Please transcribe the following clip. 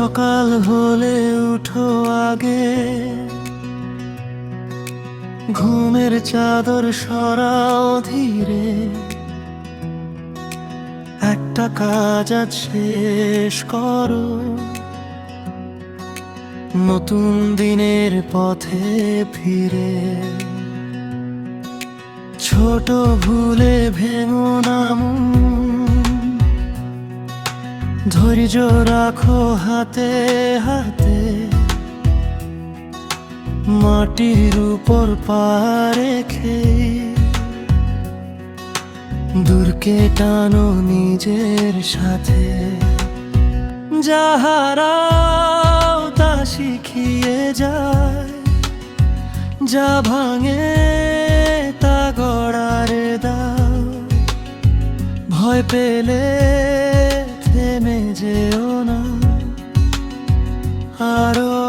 সকাল হলে উঠো আগে, ঘুমের চাদর সরাও ধীরে। একটা কাজ আজ শেষ করো, নতুন দিনের পথে ফিরে। ছোট ভুলে ভেঙো না মন, ধৈর্য রাখো হাতে হাতে। মাটির উপর পা রেখে দূরকে টানো নিজের সাথে। যা হারাও তা শিখিয়ে যায়, যা ভাঙে তা গড়ার দাও। ভয় পেলে থেমে যেও না, আরো